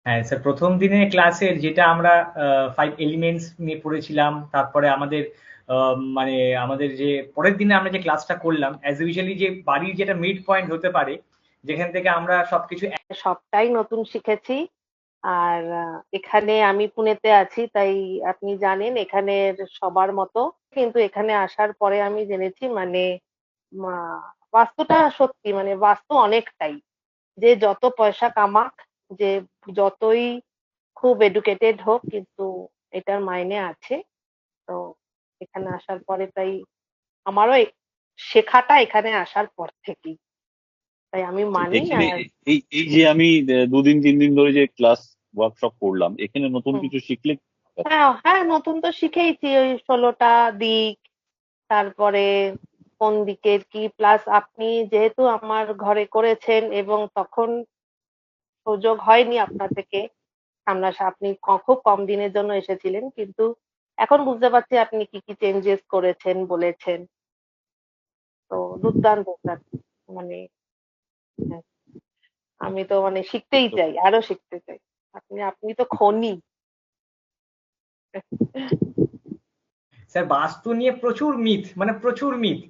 হ্যাঁ স্যার, প্রথম দিনে ক্লাসের যেটা আমরা 5 এলিমেন্টস নিয়ে পড়েছিলাম, তারপরে আমাদের মানে আমাদের যে পরের দিনে আমরা যে ক্লাসটা করলাম, অ্যাজ ইউজুয়ালি যে বাড়ির যেটা মিড পয়েন্ট হতে পারে, যেখান থেকে আমরা সবকিছু সবটাই নতুন শিখেছি। আর এখানে আমি পুনেতে আছি, তাই আপনি জানেন এখানের সবার মতো। কিন্তু এখানে আসার পরে আমি জেনেছি মানে বাস্তুটা সত্যি মানে বাস্তু অনেকটাই, যে যত পয়সা কামাক, যে যতই খুব এডুকেটেড হোক, কিন্তু এটার মাইনে আছে। তো এখানে আসার পরে তাই আমারও শেখাটা এখানে আসার পর থেকেই, তাই আমি মানি। এখানে আর এই এই যে আমি 2 দিন 3 দিন ধরে যে ক্লাস ওয়ার্কশপ করলাম, এখানে নতুন হুম, কিছু শিখলে? হ্যাঁ হ্যাঁ, নতুন তো শিখেইছি, ওই 16টা দিক, তারপরে কোন দিকের কি, প্লাস আপনি যেহেতু আমার ঘরে করেছেন এবং তখন সুযোগ হয়নি আপনার থেকে আপনি খুব কম দিনের জন্য এসেছিলেন, কিন্তু এখন বুঝতে পারছি আপনি কি কি চেঞ্জেস করেছেন বলেছেন। তো দুর্দান্ত স্যার, মানে হ্যাঁ, আমি তো মানে শিখতেই চাই, আরো শিখতে চাই। আপনি আপনি তো খনি। স্যার বাস্তু নিয়ে প্রচুর মিথ, মানে প্রচুর মিথ।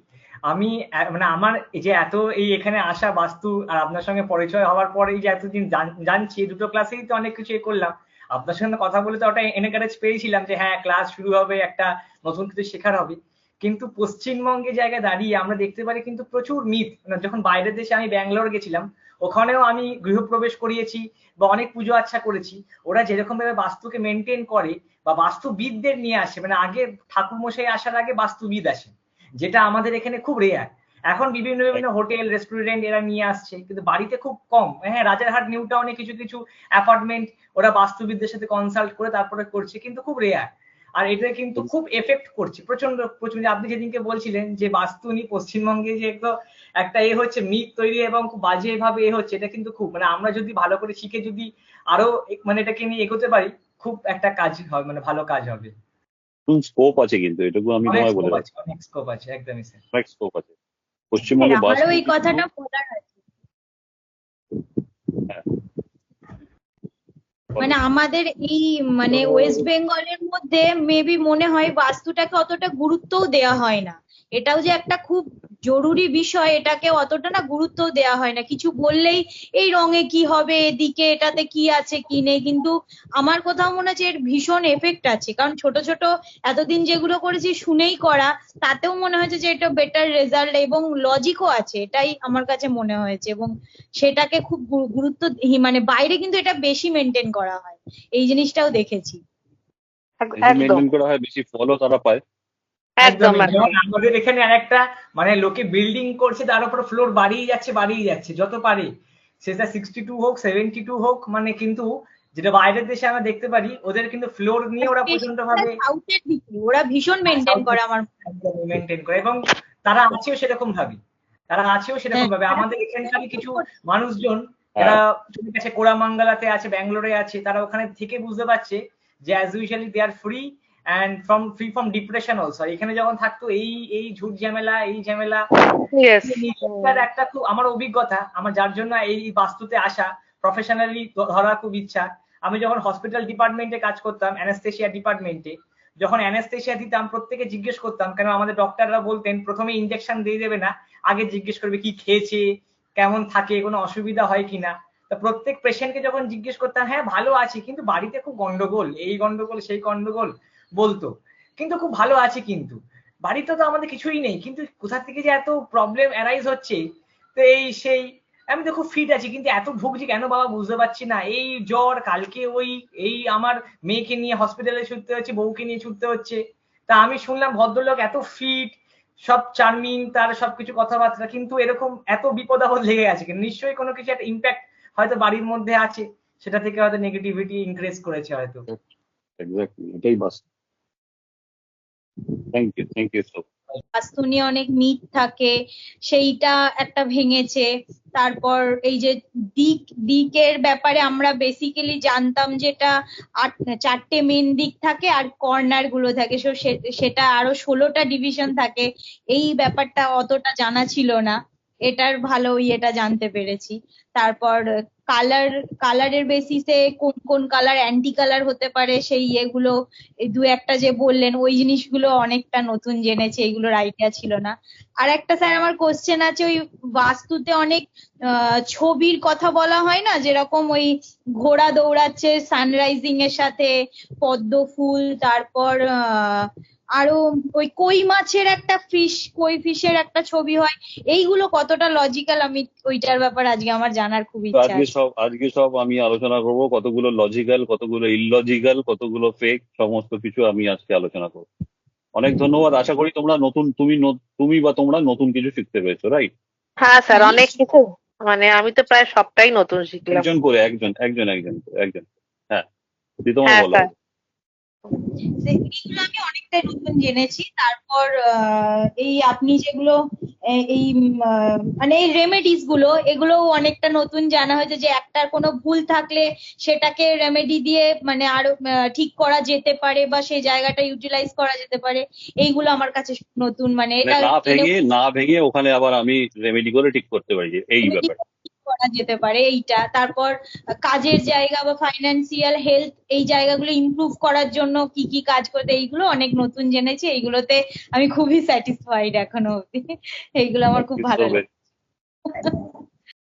আমি মানে আমার এই যে এত এই এখানে আসা বাস্তু আর আপনার সঙ্গে পরিচয় হওয়ার পরে এই যে এতদিন জানছি, এই দুটো ক্লাসেই তো অনেক কিছু করলাম। আপনার সঙ্গে কথা বলে তো ওটা এনকারেজ পেয়েছিলাম যে হ্যাঁ ক্লাস শুরু হবে, একটা নতুন কিছু শেখার হবে। কিন্তু পশ্চিমবঙ্গে জায়গায় দাঁড়িয়ে আমরা দেখতে পারি কিন্তু প্রচুর মিথ। মানে যখন বাইরের দেশে আমি ব্যাঙ্গালোর গেছিলাম, ওখানেও আমি গৃহপ্রবেশ করিয়েছি বা অনেক পুজো আচ্ছা করেছি। ওরা যেরকম ভাবে বাস্তুকে মেনটেন করে বা বাস্তুবিদদের নিয়ে আসে, মানে আগে ঠাকুরমশাই আসার আগে বাস্তুবিদ আসে, যেটা আমাদের এখানে খুব রেয়ার। এখন বিভিন্ন বিভিন্ন হোটেল রেস্টুরেন্ট এরা নিয়ে আসছে, কিন্তু বাড়িতে খুব কম। হ্যাঁ, রাজারহাট নিউ টাউনে কিছু কিছু অ্যাপার্টমেন্ট ওরা বাস্তুবিদদের সাথে কনসাল্ট করে তারপরে করছে, কিন্তু খুব রেয়ার। আর এটা কিন্তু খুব এফেক্ট করছে প্রচন্ড প্রচন্ড। আপনি যেদিনকে বলছিলেন যে বাস্তু নিয়ে পশ্চিমবঙ্গে যে একটা হচ্ছে মিথ তৈরি এবং খুব বাজে ভাবে হচ্ছে, এটা কিন্তু খুব মানে আমরা যদি ভালো করে শিখে যদি আরো মানে এটাকে নিয়ে এগোতে পারি, খুব একটা কাজ হবে, মানে ভালো কাজ হবে। স্কোপ আছে, কিন্তু এটুকু আমি অনেক তোমায় বলে স্কোপ আছে, রাখি। অনেক স্কোপ আছে, একদমই স্যার। অনেক স্কোপ আছে স্যার, পশ্চিমবঙ্গে আমারও বাস্তু এই কিন্তু। কথাটা বলার আছে। হ্যাঁ, বলো। মানে আমাদের এই মানে ওয়েস্ট বেঙ্গলের মধ্যে মেবি মনে হয় বাস্তুটাকে অতটা গুরুত্বও দেওয়া হয় না। এটাও যে একটা খুব জরুরি বিষয়, এটাকে অতটা না গুরুত্বও দেওয়া হয় না। কিছু বললেই এই রঙে কি হবে, এদিকে এটাতে কি আছে কি নেই, কিন্তু আমার কোথাও মনে হচ্ছে এর ভীষণ এফেক্ট আছে। কারণ ছোট ছোট এতদিন যেগুলো করেছি শুনেই করা, তাতেও মনে হয়েছে যে এটা বেটার রেজাল্ট এবং লজিকও আছে, এটাই আমার কাছে মনে হয়েছে। এবং সেটাকে খুব গুরুত্ব মানে বাইরে কিন্তু এটা বেশি মেনটেন করা হয়, এই জিনিসটাও দেখেছি। বেশি একদম মেনটেন করা হয়, বেশি ফলও তারা পায়। একদম একদমই, যেমন একদম। আমাদের এখানে আরেকটা, মানে লোকে বিল্ডিং করছে তার উপর ফ্লোর বাড়িয়ে যাচ্ছে বাড়িয়ে যাচ্ছে যত পারে, সেটা 62 হোক 72 হোক, মানে কিন্তু যেটা বাইরের দেশে আমরা দেখতে পারি, ওদের কিন্তু ফ্লোর নিয়ে ওরা প্রচন্ড ভাবে সাউথের দিকে ওরা ভীষণ মেনটেন করে আমার। মেনটেন করে, এবং তারা আছেও সেরকম ভাবে, তারা আছেও সেরকম হ্যাঁ, ভাবে। তারা আমাদের এখানকারই maintain কিছু করছে। মানুষজন হ্যাঁ, যারা ঠিক আছে কোরামাঙ্গালাতে আছে, ব্যাঙ্গালোরে আছে, তারা ওখানে থেকে বুঝতে পারছে যে as usually they are free and free from depression also. এখানে যখন থাকতো এই এই ঝুট ঝামেলা এই ঝামেলা, ইয়েস। নিজের একটা খুব আমার অভিজ্ঞতা, আমার যার জন্য এই বাস্তুতে আসা প্রফেশনালি ধরা খুব ইচ্ছা। আমি যখন হসপিটাল ডিপার্টমেন্টে কাজ করতাম, অ্যানাস্থেশিয়া ডিপার্টমেন্টে, যখন অ্যানাস্থেশিয়া দিতাম প্রত্যেকে জিজ্ঞেস করতাম, কেন আমাদের ডক্টররা বলতেন প্রথমে ইনজেকশন দিয়ে দেবে না, আগে জিজ্ঞেস করবে কি খেয়েছে, কেমন থাকে, কোনো অসুবিধা হয় কিনা। তা প্রত্যেক পেশেন্টকে যখন জিজ্ঞেস করতাম, হ্যাঁ ভালো আছি কিন্তু বাড়িতে খুব গন্ডগোল, এই গন্ডগোল সেই গন্ডগোল বলতো, কিন্তু খুব ভালো আছে কিন্তু বাড়িতে তো আমাদের কিছুই নেই, কিন্তু কোথা থেকে যে এত প্রবলেম অ্যারাইজ হচ্ছে, তো এই সেই। আমি তো খুব ফিট আছি কিন্তু এত ভুগছি কেন বাবা বুঝতে পারছি না, এই জ্বর কালকে ওই, এই আমার মেয়েকে নিয়ে হসপিটালে ছুটতে হচ্ছে, বউকে নিয়ে ছুটতে হচ্ছে। তা আমি শুনলাম ভদ্রলোক এত ফিট, সব চার্মিং, তার সবকিছু কথাবার্তা, কিন্তু এরকম এত বিপদ আপদ লেগে আছে, কিন্তু নিশ্চয়ই কোনো কিছু একটা ইম্প্যাক্ট হয়তো বাড়ির মধ্যে আছে, সেটা থেকে হয়তো নেগেটিভিটি ইনক্রিজ করেছে হয়তো। এক্স্যাক্টলি, এটাই বাস্তব। Thank you so. বাস্তু নিয়ে অনেক মিথ থাকে, সেইটা একটা ভেঙেছে। তারপর এই যে দিকের ব্যাপারে আমরা বেসিক্যালি জানতাম যেটা 4টে মেন দিক থাকে আর কর্নার গুলো থাকে, সেটা আরো 16টা ডিভিশন থাকে। এই ব্যাপারটা অতটা জানা ছিল না, এটার ভালো ইয়েটা জানতে পেরেছি। তারপর কালারের বেসিসে কোন কোন কালার অ্যান্টি কালার হতে পারে সেই ইয়েগুলো এই দু একটা যে বললেন ওই জিনিসগুলো অনেকটা নতুন জেনেছি, এগুলোর আইডিয়া ছিল না। আর একটা স্যার আমার কোশ্চেন আছে, ওই বাস্তুতে অনেক ছবির কথা বলা হয় না, যেরকম ওই ঘোড়া দৌড়াচ্ছে সানরাইজিং এর সাথে, পদ্ম ফুল, তারপর আরো ওই কই মাছের একটা কই ফিশের একটা ছবি হয়, এইগুলো কতটা লজিক্যাল, আমি ওইটার ব্যাপারে আজকে আমার জানার খুব তো ইচ্ছা আছে। আজকে সব আমি আলোচনা করব, কতগুলো লজিক্যাল, কতগুলো ইললজিক্যাল, কতগুলো ফেক, সমস্ত কিছু আমি আজকে আলোচনা করব। অনেক ধন্যবাদ। আশা করি তুমি বা তোমরা নতুন কিছু শিখতে পেরেছো, রাইট? হ্যাঁ স্যার, অনেক কিছু, মানে আমি তো প্রায় সবটাই নতুন শিখলাম। একজন করে, একজন। হ্যাঁ, তোমার হ্যাঁ বলো। স্যার। এগুলো আমি অনেকটাই নতুন জেনেছি। তারপর এই আপনি যেগুলো মানে এই রেমেডিস গুলো, এগুলো অনেকটা নতুন জানা হয়েছে, যে একটার কোনো ভুল থাকলে সেটাকে রেমেডি দিয়ে মানে আরো ঠিক করা যেতে পারে, বা সেই জায়গাটা ইউটিলাইজ করা যেতে পারে, এইগুলো আমার কাছে নতুন, মানে এটা না ভেঙে ওখানে আবার আমি রেমেডি করে ঠিক করতে পারি, এই ব্যাপার করা যেতে পারে এইটা। তারপর কাজের জায়গা বা ফাইন্যান্সিয়াল হেলথ, এই জায়গাগুলো ইমপ্রুভ করার জন্য কি কি কাজ করতে, এইগুলো অনেক নতুন জেনেছি। এইগুলোতে আমি খুবই স্যাটিসফাইড এখনো অবধি, এইগুলো আমার খুব ভালো লাগে।